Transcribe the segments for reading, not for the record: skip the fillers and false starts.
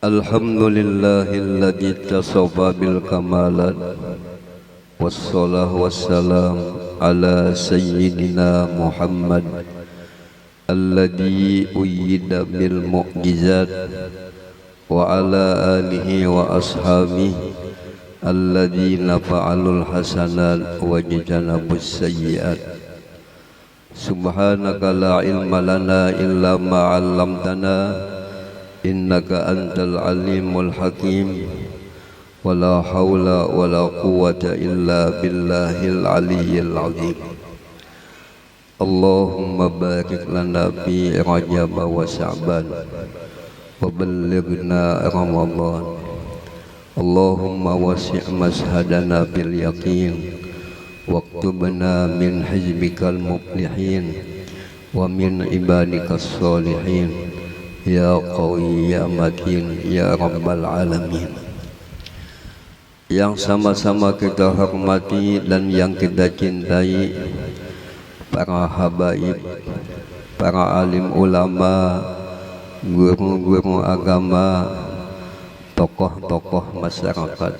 Alhamdulillahilladzi tasafa bil kamalat wassalahu wassalam ala sayyidina Muhammad alladzi uyyida bil mu'jizat wa ala alihi wa ashabihi alladzina fa'alul hasanat wa jatanabus sayyi'at. Subhanaka la ilma lana illa ma 'allamtana innaka antal alimul hakim. Wala haula wala quwwata illa billahil aliyyil azim. Allahumma barik lana fi Rajab wa Sya'ban wa ballighna Ramadan. Allahumma wasi' mashhadana bil yaqin waktubna min hizbikal muflihin wa min ibadikas sholihin. Ya Qawi ya Matin ya Rabbal Alamin. Yang sama-sama kita hormati dan yang kita cintai para habaib, para alim ulama, guru-guru agama, tokoh-tokoh masyarakat,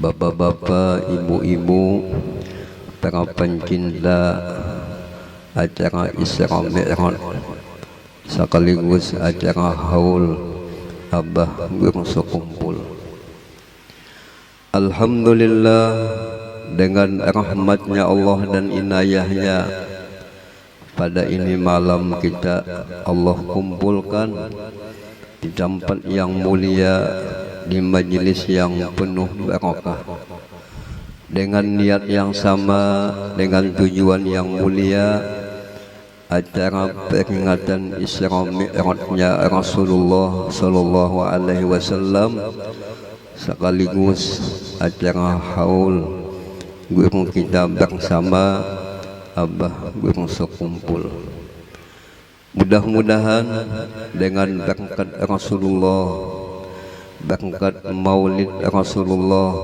bapak-bapak, ibu-ibu, para pencinta acara Isra Mi'raj sekaligus acara haul Abah Guru Sekumpul. Alhamdulillah, dengan rahmatnya Allah dan inayahnya pada ini malam kita Allah kumpulkan di tempat yang mulia, di majelis yang penuh barakah, dengan niat yang sama, dengan tujuan yang mulia, acara peringatan Isra Mi'rajnya Rasulullah sallallahu alaihi wasallam sekaligus acara haul guru kita bersama Abah Guru Sekumpul. Mudah-mudahan dengan berkat Rasulullah, berkat maulid Rasulullah,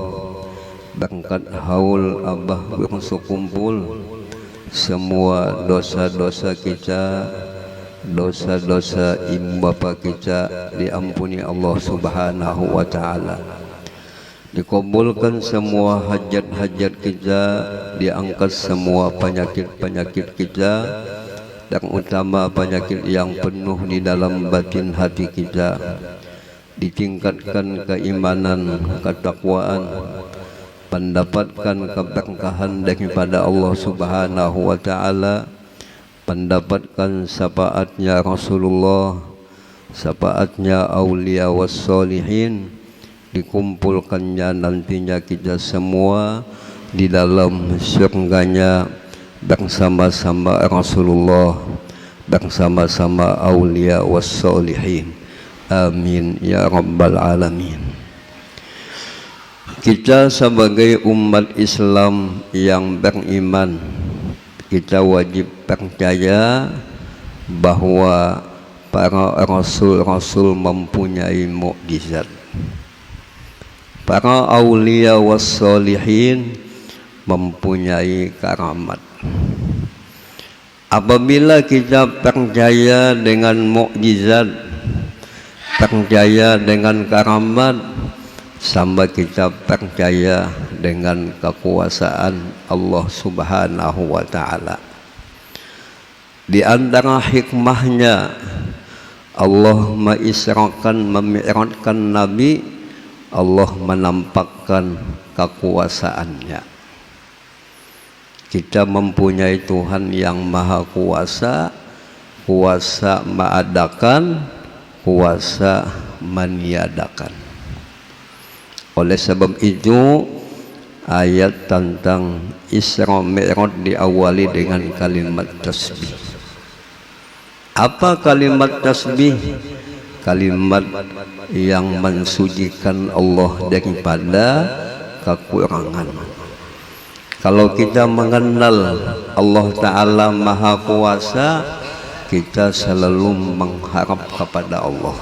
berkat haul Abah Guru Sekumpul, semua dosa-dosa kita, dosa-dosa ibu bapa kita diampuni Allah Subhanahu wa ta'ala. Dikabulkan semua hajat-hajat kita, diangkat semua penyakit-penyakit kita, terutama penyakit yang penuh di dalam batin hati kita. Ditingkatkan keimanan, ketakwaan, mendapatkan keberkahan daripada Allah Subhanahu wa ta'ala, mendapatkan syafaatnya Rasulullah, syafaatnya aulia wassolihin, dikumpulkannya nantinya kita semua di dalam surganya bersama-sama Rasulullah, bersama-sama aulia wassolihin. Amin ya Rabbal Alamin. Kita sebagai umat Islam yang beriman, kita wajib percaya bahwa para rasul-rasul mempunyai mukjizat. Para aulia wassolihin mempunyai karamat. Apabila kita percaya dengan mukjizat, percaya dengan karamat, sampai kita percaya dengan kekuasaan Allah Subhanahu wa ta'ala. Di antara hikmahnya Allah memi'rajkan Nabi, Allah menampakkan kekuasaannya. Kita mempunyai Tuhan yang maha kuasa, kuasa mengadakan, kuasa meniadakan. Oleh sebab itu ayat tentang Isra Mi'raj diawali dengan kalimat tasbih. Apa kalimat tasbih? Kalimat yang mensucikan Allah daripada kekurangan. Kalau kita mengenal Allah Ta'ala Maha Kuasa, kita selalu mengharap kepada Allah,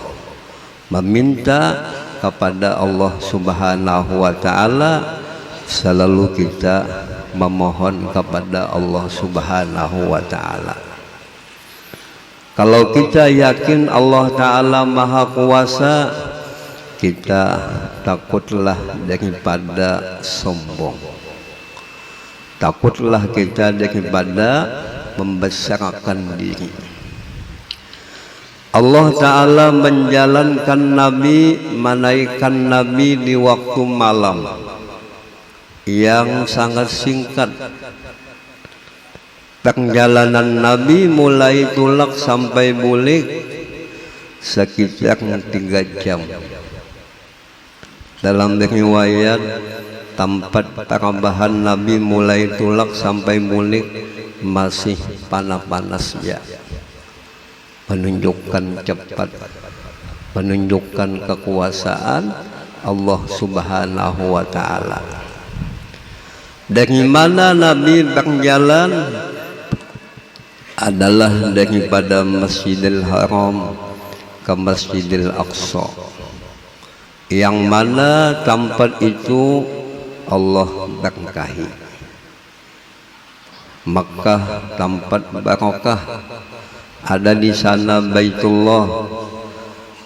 meminta kepada Allah Subhanahu wa ta'ala, selalu kita memohon kepada Allah Subhanahu wa ta'ala. Kalau kita yakin Allah Ta'ala Maha Kuasa, kita takutlah daripada sombong. Takutlah kita daripada membesarkan diri. Allah Ta'ala menjalankan Nabi, menaikkan Nabi di waktu malam yang sangat singkat. Perjalanan Nabi mulai tulak sampai bulik sekitar 3 jam. Dalam riwayat, tempat tambahan Nabi mulai tulak sampai bulik masih panas-panas ya, menunjukkan cepat, menunjukkan kekuasaan Allah Subhanahu wa Ta'ala. Dari mana Nabi berjalan? Adalah daripada Masjidil Haram ke Masjidil Aqsa, yang mana tempat itu Allah berkahi. Makkah tempat barakah, ada di sana Baitullah,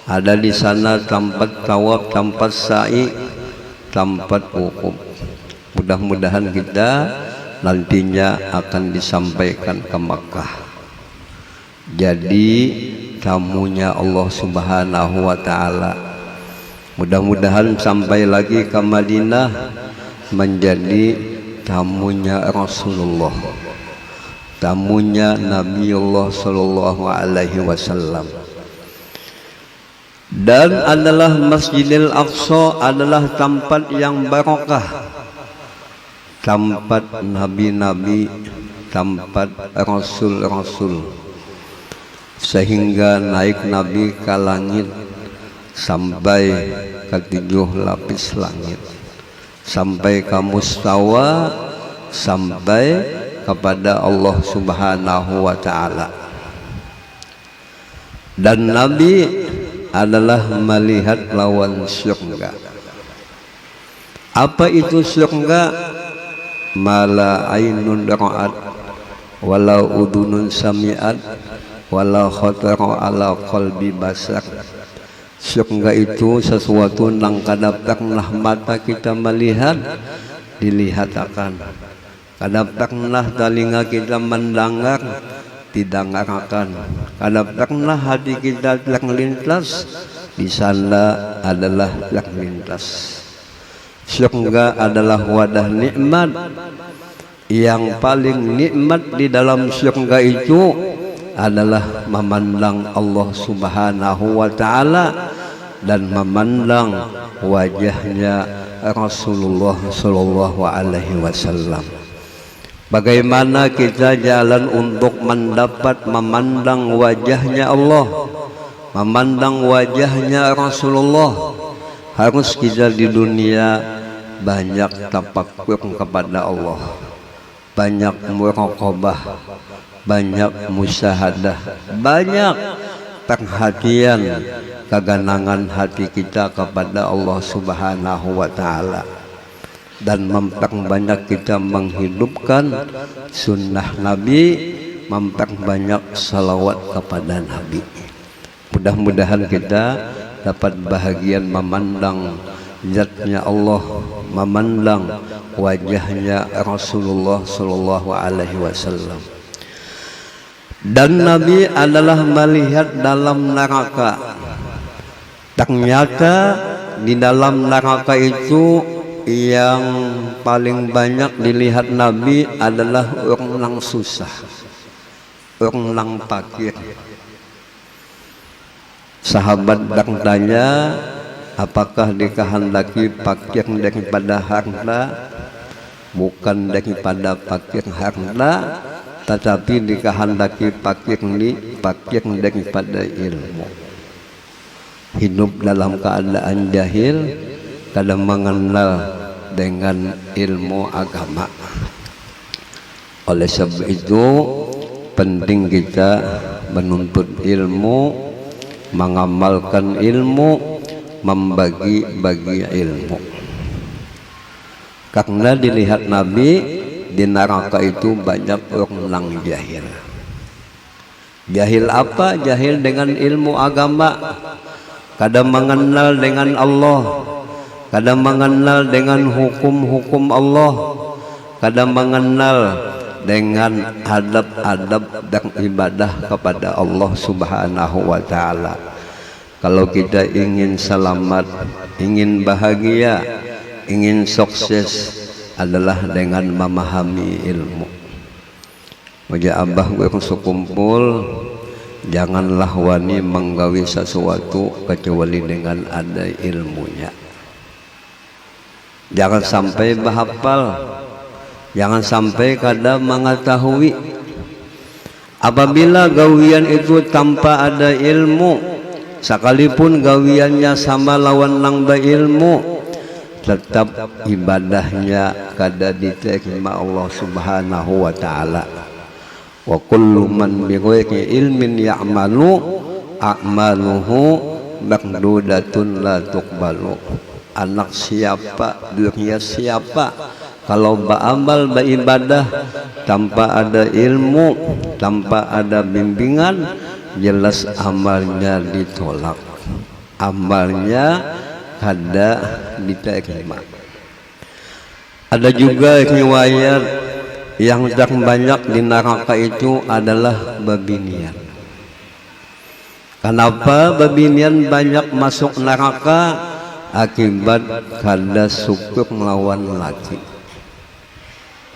ada di sana tempat tawaf, tempat sa'i, tempat wukuf. Mudah-mudahan kita nantinya akan disampaikan ke Makkah. Jadi tamunya Allah Subhanahu wa Ta'ala. Mudah-mudahan sampai lagi ke Madinah menjadi tamunya Rasulullah, tamunya Nabiullah Sallallahu Alaihi Wasallam. Dan adalah Masjidil Aqsa adalah tempat yang barakah, tempat nabi-nabi, tempat rasul-rasul, sehingga naik Nabi ke langit sampai ke 7 lapis langit, sampai ke mustawa, sampai kepada Allah Subhanahu wa Ta'ala. Dan Nabi adalah melihat lawan surga. Apa itu surga? Mala ainun ra'at wala udunun sami'at wala khatara ala qalbi basar. Surga itu sesuatu yang kada pernah mata kita melihat, dilihat akan. Kada pernah telinga kita mendengar, didengarkan. Kada pernah hati kita terlintas, di sana adalah terlintas. Surga adalah wadah nikmat. Yang paling nikmat di dalam surga itu adalah memandang Allah Subhanahu wa Ta'ala dan memandang wajahnya Rasulullah Sallallahu Alaihi Wasallam. Bagaimana kita jalan untuk mendapat memandang wajahnya Allah, memandang wajahnya Rasulullah? Harus kita di dunia banyak tafakkur kepada Allah, banyak muraqabah, banyak musyahadah, banyak perhatian keganangan hati kita kepada Allah Subhanahu wa Ta'ala, dan memperbanyak kita menghidupkan sunnah Nabi, memperbanyak salawat kepada Nabi. Mudah-mudahan kita dapat bahagian memandang zatnya Allah, memandang wajahnya Rasulullah Sallallahu Alaihi Wasallam. Dan Nabi adalah melihat dalam neraka. Ternyata di dalam neraka itu yang paling banyak dilihat Nabi adalah orang yang susah, orang yang fakir. Sahabat bertanya, apakah dikehendaki fakir daripada harta? Bukan daripada fakir harta, tetapi dikehendaki fakir daripada ilmu. Hidup dalam keadaan jahil, kadang mengenal dengan ilmu agama. Oleh sebab itu penting kita menuntut ilmu, mengamalkan ilmu, membagi-bagi ilmu. Karena dilihat Nabi di neraka itu banyak orang yang jahil. Jahil apa? Jahil dengan ilmu agama, kadang mengenal dengan Allah, kadang mengenal dengan hukum-hukum Allah, kadang mengenal dengan adab-adab dan ibadah kepada Allah Subhanahu wa Ta'ala. Kalau kita ingin selamat, ingin bahagia, ingin sukses, adalah dengan memahami ilmu. Wajah abah gue sekumpul, janganlah wani menggawi sesuatu kecuali dengan ada ilmunya. Jangan sampai bahapal, jangan sampai kada mengetahui. Apabila gawian itu tanpa ada ilmu, sekalipun gawiannya sama lawan nang berilmu, tetap ibadahnya kada diterima Allah Subhanahu wa Ta'ala. Wa kullu man bighairi ilmin ya'malu a'maluhu maqdudatun la tuqbalu. Anak siapa, dunia siapa, kalau beramal beribadah tanpa ada ilmu, tanpa ada bimbingan, jelas amalnya ditolak, amalnya kada diterima. Ada juga riwayat yang banyak di neraka itu adalah babinian. Kenapa babinian banyak masuk neraka? Akibat kada syukur melawan laki,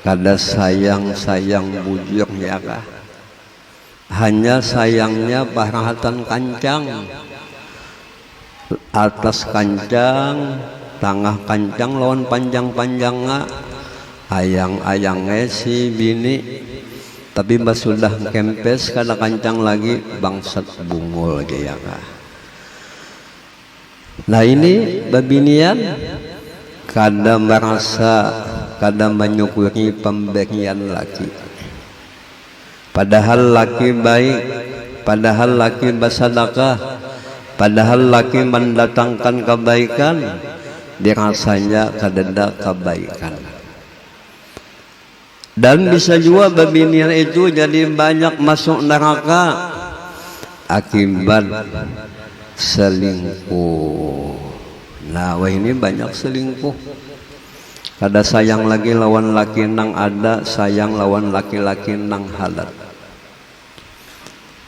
kada sayang bujur ya kah? Hanya sayangnya parahatan kancang, atas kancang, tengah kancang lawan panjang-panjangnya, ayang-ayangnya si bini, tapi sudah kempes kada kancang lagi, bangsat bungul ya kah? Nah ini babinian kada merasa, kada menyukuri pemberian laki. Padahal laki baik, padahal laki bersedekah, padahal laki mendatangkan kebaikan, dirasanya kada kebaikan. Dan bisa juga babinian itu jadi banyak masuk neraka akibat selingkuh. Nah, wah ini banyak selingkuh. Kada sayang lagi lawan laki nang ada, sayang lawan laki-laki nang halal.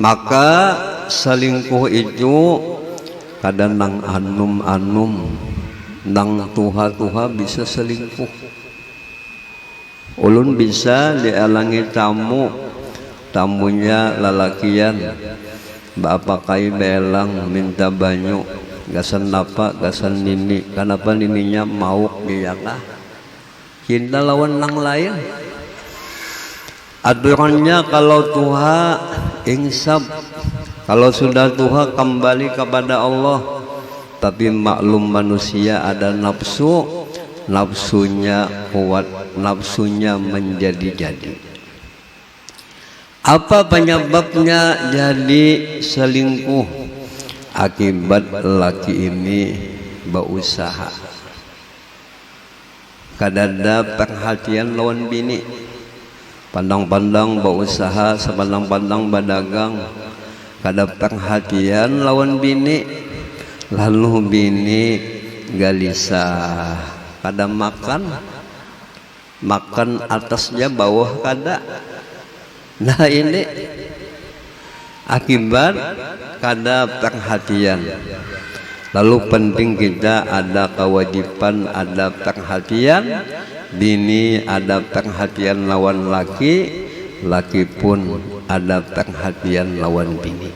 Maka selingkuh itu kada nang anum-anum, nang tuha-tuha bisa selingkuh. Ulun bisa dialangi tamu, tamunya lalakian, bapak kai belang minta banyu, gasan napa, gasan nini, kenapa nininya mau dia kah? Cinta lawan nang lain. Aturannya kalau tuha insaf, kalau sudah tuha kembali kepada Allah. Tapi maklum manusia ada nafsu, nafsunya kuat, nafsunya menjadi-jadi. Apa penyebabnya jadi selingkuh? Akibat laki ini berusaha, kadada perhatian lawan bini, pandang-pandang berusaha, sepandang-pandang berdagang, kada perhatian lawan bini, lalu bini gelisah, kada makan atasnya bawah kada. Nah ini akibat kada perhatian. Lalu penting kita ada kewajiban, ada perhatian. Bini ada perhatian lawan laki, laki pun ada perhatian lawan bini.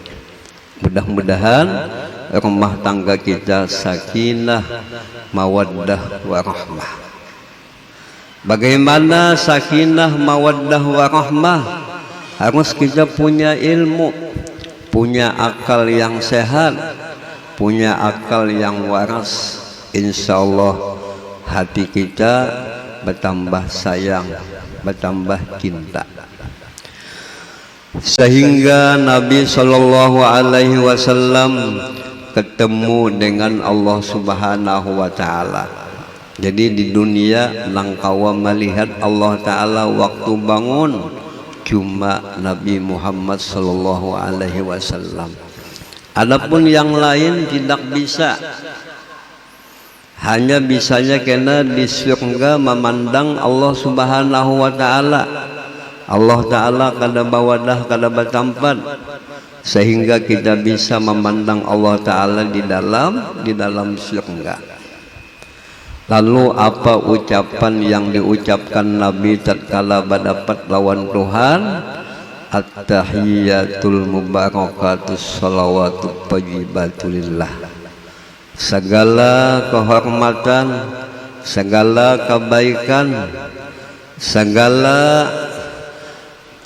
Mudah-mudahan rumah tangga kita sakinah, mawaddah, warahmah. Bagaimana sakinah, mawaddah, warahmah? Harus kita punya ilmu, punya akal yang sehat, punya akal yang waras. Insya Allah hati kita bertambah sayang, bertambah cinta. Sehingga Nabi Shallallahu Alaihi Wasallam ketemu dengan Allah Subhanahu Wa Taala. Jadi di dunia nang kawa melihat Allah Taala waktu bangun, cuma Nabi Muhammad sallallahu alaihi wasallam. Adapun yang lain tidak bisa. Hanya bisanya kena di surga memandang Allah Subhanahu wa taala. Allah taala kada bawadah kada batampat, sehingga kita bisa memandang Allah taala di dalam surga. Lalu apa ucapan yang diucapkan Nabi tatkala berdapat lawan Tuhan? At-tahiyatul mubarakatus shalawatut thayyibatulillah. Segala kehormatan, segala kebaikan, segala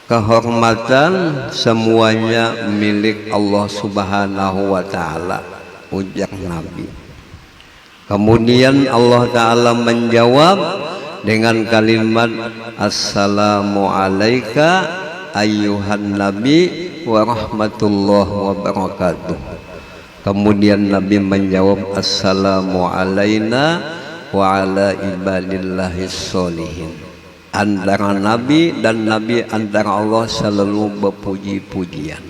kehormatan semuanya milik Allah Subhanahu wa taala, ujar Nabi. Kemudian Allah taala menjawab dengan kalimat assalamu alayka ayyuhan nabi wa rahmatullahi wa barakatuh. Kemudian Nabi menjawab assalamu alayna wa ala ibadillahis sholihin. Antara Nabi dan Nabi antara Allah selalu berpuji-pujian,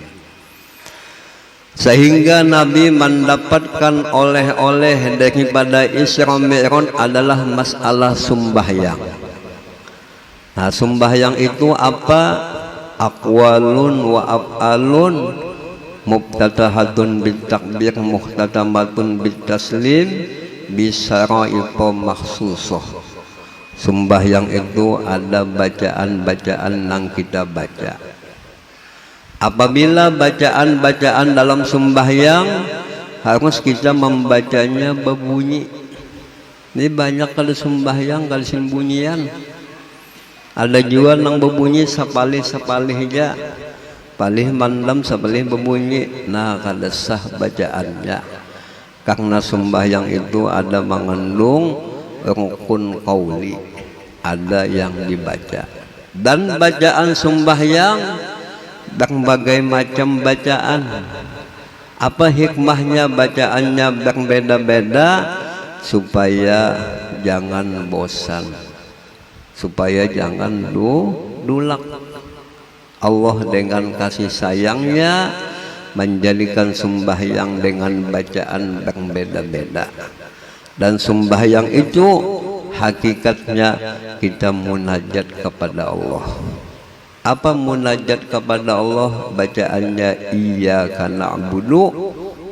sehingga Nabi mendapatkan oleh-oleh daripada Isra Mi'raj adalah masalah sembahyang. Nah, sembahyang itu apa? Aqwalun wa af'alun mubtadahatun bitakbir muhtatamatun bitaslim bisaraiqa makhsusah. Sembahyang itu ada bacaan-bacaan yang kita baca. Apabila bacaan-bacaan dalam sembahyang harus kita membacanya berbunyi. Ini banyak kali sembahyang kali sembunyian. Ada juga yang berbunyi sapalih-sapalih aja. Palih mandam sapalih berbunyi. Nah, kada sah bacaannya. Karena sembahyang itu ada mengandung rukun qauli, ada yang dibaca. Dan bacaan sembahyang berbagai macam bacaan. Apa hikmahnya bacaannya berbeda-beda? Supaya jangan bosan, supaya jangan dulak. Allah dengan kasih sayangnya menjadikan sembahyang dengan bacaan berbeda-beda. Dan sembahyang itu hakikatnya kita munajat kepada Allah. Apa munajat kepada Allah? Bacaannya iyyaka na'budu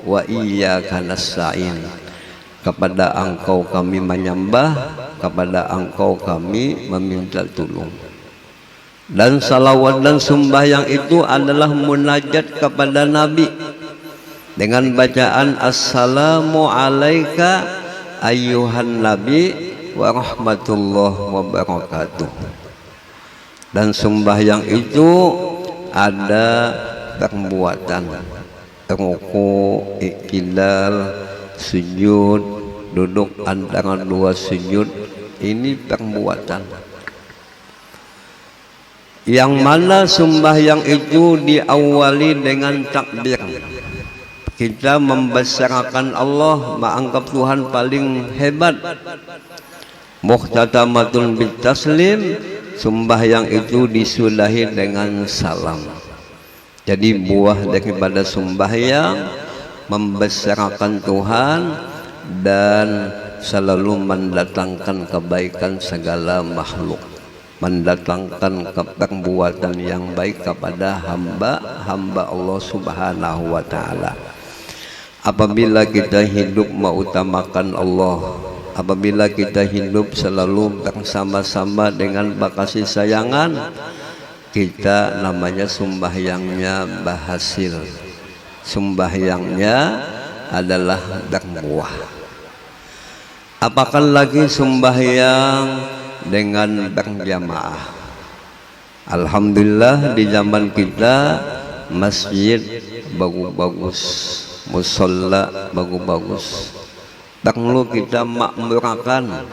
wa iyyaka nasta'in. Kepada Engkau kami menyembah, kepada Engkau kami meminta tolong. Dan salawat dan sembahyang itu adalah munajat kepada Nabi dengan bacaan assalamu alayka ayyuhan nabi wa rahmatullahi wa barakatuh. Dan sembahyang itu ada perbuatan ruku, iktidal, sujud, duduk antara dua sujud. Ini perbuatan yang mana sembahyang itu diawali dengan takbir. Kita membesarkan Allah, menganggap Tuhan paling hebat. Muhtatamatun bitaslim, sembahyang itu disudahi dengan salam. Jadi buah daripada sembahyang membesarkan Tuhan dan selalu mendatangkan kebaikan segala makhluk, mendatangkan perbuatan yang baik kepada hamba Allah Subhanahu wa taala. Apabila kita hidup mengutamakan Allah, apabila kita hidup selalu bersama-sama dengan kasih sayangan, kita namanya sembahyangnya berhasil. Sembahyangnya adalah berbuah. Apakah lagi sembahyang dengan berjamaah? Alhamdulillah di zaman kita masjid bagus-bagus, musalla bagus-bagus. Perlu kita makmurkan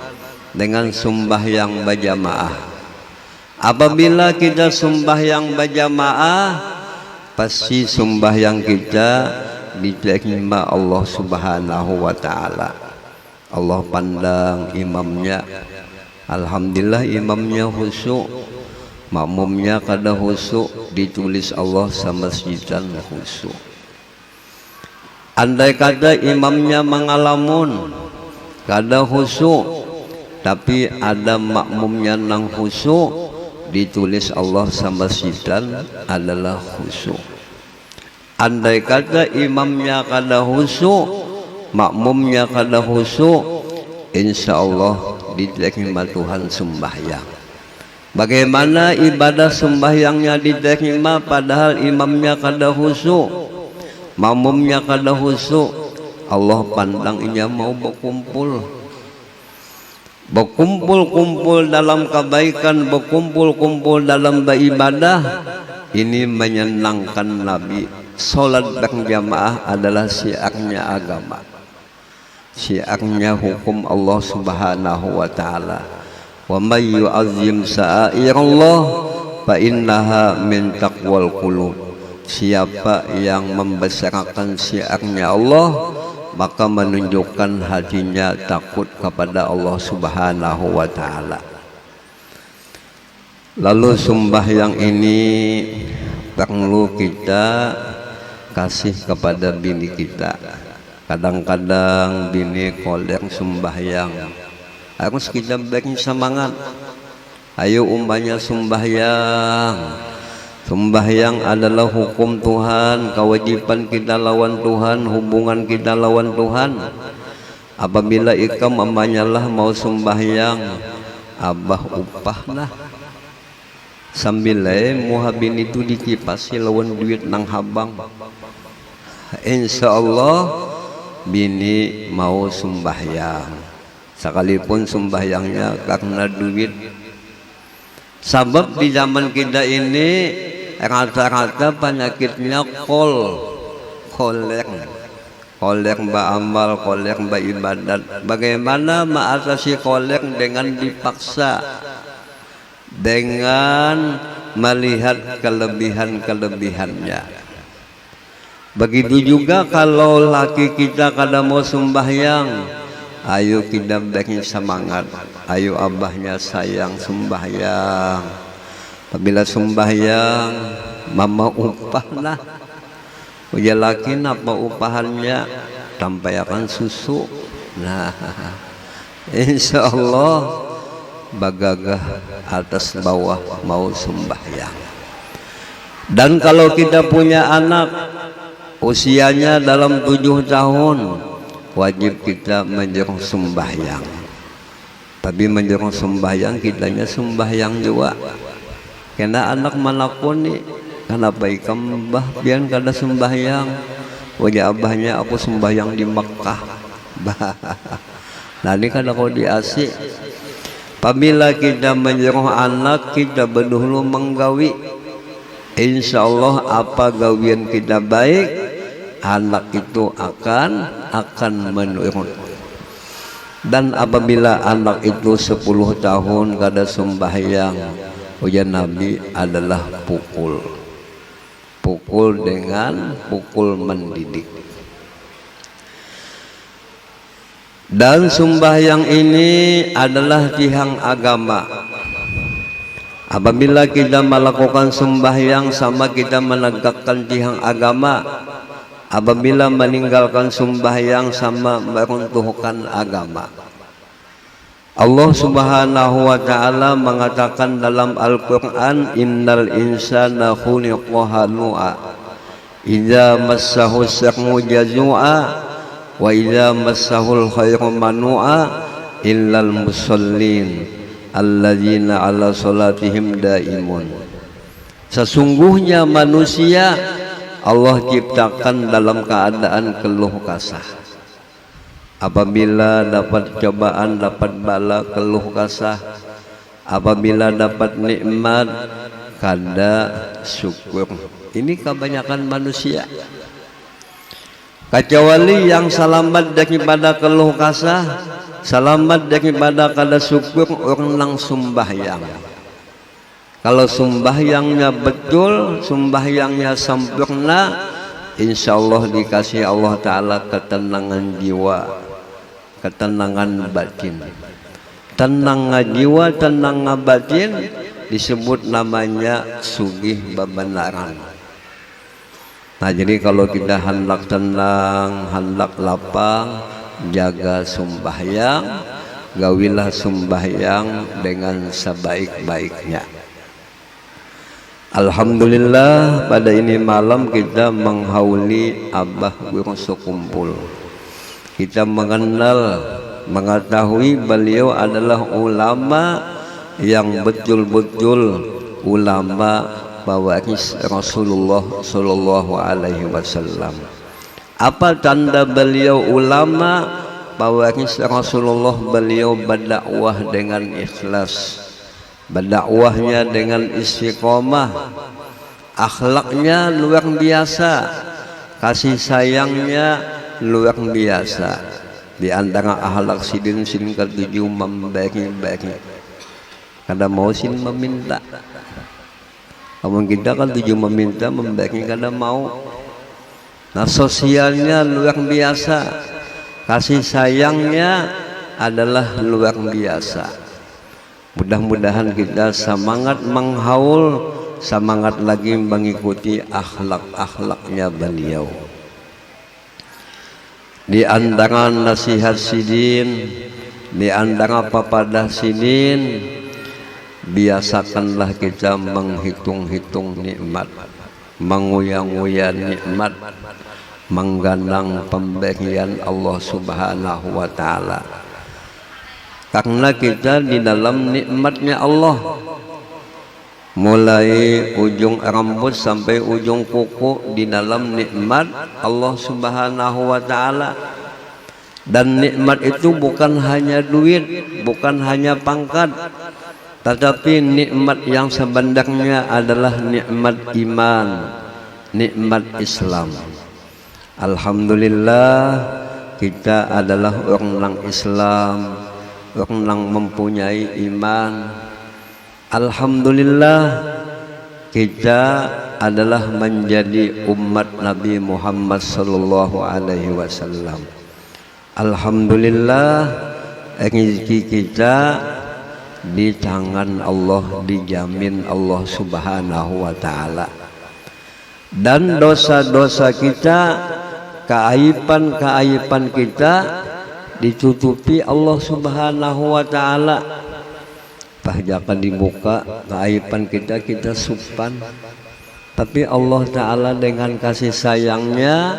dengan sembahyang berjamaah. Apabila kita sembahyang berjamaah, pasti sembahyang kita diterima Allah Subhanahu wa taala. Allah pandang imamnya. Alhamdulillah imamnya khusyuk. makmumnya kada khusyuk, ditulis Allah samasjidan khusyuk. Andai kata imamnya mengalamun kada khusyuk, tapi ada makmumnya nang khusyuk, ditulis Allah samasjidan adalah khusyuk. Andai kata imamnya kada khusyuk, makmumnya kada khusyuk, insya Allah diterima Tuhan sembahyang. Bagaimana ibadah sembahyangnya diterima padahal imamnya kada khusyuk, makmumnya kada khusyuk? Allah pandang ia mau berkumpul dalam kebaikan, berkumpul dalam beribadah. Ini menyenangkan Nabi. Salat berjamaah adalah syiarnya agama, syiarnya hukum Allah Subhanahu wa taala. Wa may yu'azzim sa'airallah fa innaha min taqwal qulub. Siapa yang membesarkan syiarnya Allah, maka menunjukkan hatinya takut kepada Allah Subhanahu wa taala. Lalu sembahyang ini perlu kita kasih kepada bini kita. Kadang-kadang bini kolek sembahyang, harus kita beri semangat. Ayo umpamanya sembahyang. Sembahyang adalah hukum Tuhan, kewajiban kita lawan Tuhan, hubungan kita lawan Tuhan. Apabila ikam amanyalah mau sembahyang, abah upahlah. Sambil muhabin itu dikipasi lawan duit nang habang. Insya Allah bini mau sembahyang, sekalipun sembahyangnya karena duit. Sebab di zaman kita ini rata-rata penyakitnya kolek mbak amal, kolek mbak ibadat. Bagaimana mengatasi kolek? Dengan dipaksa, dengan melihat kelebihan-kelebihannya. Begitu juga kalau laki kita kada mau sembahyang, ayo kita beri semangat. Ayo abahnya sayang sembahyang. Apabila sembahyang, mama upahlah. Uja laki apa upahannya? Tampayakan susu. Nah, insya Allah bagagah atas bawah mau sembahyang. Dan kalau kita punya anak usianya dalam 7 tahun, wajib kita menjerong sembahyang. Tapi menjerong sembahyang kitanya sembahyang juga. Karena anak manapun nih, kenapa ikam bah biar kada sembahyang? Wajah abahnya aku sembahyang di Mekah. Nah ini kada kau di Asik. Apabila kita menjerong anak, kita berdahulu menggawi. Insya Allah apa gawian kita baik, anak itu akan menurut. Dan apabila anak itu 10 tahun kada sembahyang, ujian Nabi adalah pukul dengan pukul mendidik. Dan sembahyang ini adalah tiang agama. Apabila kita melakukan sembahyang sama kita menegakkan tiang agama. Apabila meninggalkan sembahyang sama meruntuhkan agama. Allah Subhanahu wa taala mengatakan dalam Al-Qur'an, innal insana khuliqa halu'a idza massahu syarru jazua wa idza massahul khairu manu'a illal musallin alladzina ala salatihim daimun. Sesungguhnya manusia Allah ciptakan dalam keadaan keluh kesah. Apabila dapat cobaan, dapat bala, keluh kesah. Apabila dapat nikmat, kada syukur. Ini kebanyakan manusia. Kecuali yang selamat daripada keluh kesah, selamat daripada kada syukur, orang nang sembahyang. Kalau sembahyangnya betul, sembahyangnya sempurna, insya Allah dikasih Allah Ta'ala ketenangan jiwa, ketenangan batin. Tenang jiwa, tenang batin, disebut namanya sugih bebenaran. Nah jadi kalau kita hendak tenang, hendak lapang, jaga sembahyang, gawilah sembahyang dengan sebaik-baiknya. Alhamdulillah pada ini malam kita menghauli Abah Guru Sekumpul. Kita mengenal, mengetahui beliau adalah ulama yang betul-betul ulama bawaris Rasulullah Sallallahu Alaihi Wasallam. Apa tanda beliau ulama bawaris Rasulullah? Beliau berdakwah dengan ikhlas, berdakwahnya dengan istiqomah, akhlaknya luar biasa, kasih sayangnya luar biasa. Di antara akhlak sidin ke-7 memberi-beri. Kada mau sin meminta. Kamu kita kan 7 meminta, memberi kada mau. Nah sosialnya luar biasa, kasih sayangnya adalah luar biasa. Mudah-mudahan kita semangat menghaul, semangat lagi mengikuti akhlak-akhlaknya beliau. Di antara nasihat sidin, di antara papadah sidin, biasakanlah kita menghitung-hitung nikmat, menguyang-uyang nikmat, menggandang pemberian Allah Subhanahu wa Ta'ala. Karena kita di dalam nikmatnya Allah, mulai ujung rambut sampai ujung kuku di dalam nikmat Allah Subhanahu wa Ta'ala. Dan nikmat itu bukan hanya duit, bukan hanya pangkat, tetapi nikmat yang sebenarnya adalah nikmat iman, nikmat Islam. Alhamdulillah kita adalah orang Islam, orang mempunyai iman. Alhamdulillah kita adalah menjadi umat Nabi Muhammad Sallallahu Alaihi Wasallam. Alhamdulillah rezeki kita di tangan Allah, dijamin Allah Subhanahu wa Ta'ala. Dan dosa-dosa kita, keaiban-keaiban kita ditutupi Allah Subhanahu wa Ta'ala. Jangan dibuka keaiban kita, kita supan. Tapi Allah Ta'ala dengan kasih sayangnya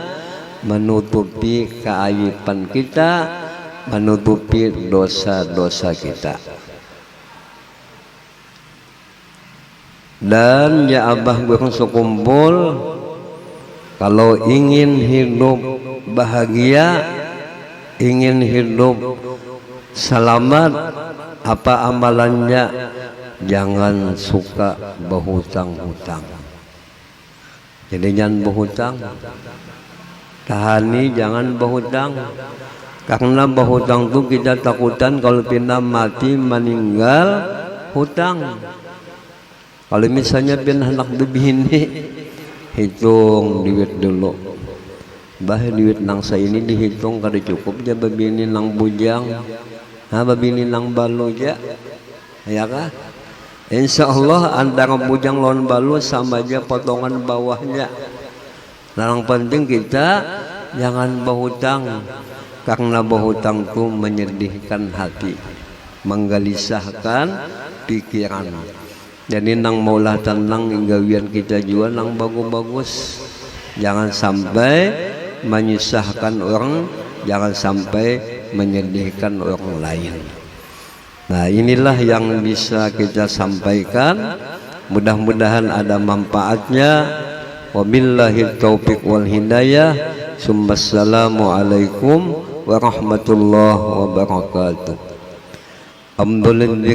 menutupi keaiban kita, menutupi dosa-dosa kita. Dan ya Abah Guru Sekumpul, kalau ingin hidup bahagia, ingin hidup selamat, apa amalannya? Jangan suka berhutang-hutang. Jadi jangan berhutang. Tahani jangan berhutang. Karena berhutang itu kita takutan kalau pindah mati meninggal hutang. Kalau misalnya pindah anak bini, hitung duit dulu. Bah duit nang saya ini dihitung kada cukup aja babini nang bujang. Babini nang balo aja, ya kah? Insya Allah antara bujang lawan balo sama aja potongan bawahnya. Yang penting kita jangan berhutang, karena berhutang itu menyedihkan hati, menggelisahkan pikiran. Jadi nang maulah tenang gawian kita juga nang bagus-bagus. Jangan sampai menyusahkan orang, jangan sampai menyedihkan orang lain. Nah inilah yang bisa kita sampaikan. Mudah-mudahan ada manfaatnya. Wabillahi taufiq wal hidayah. Assalamualaikum warahmatullahi wabarakatuh. Alhamdulillah.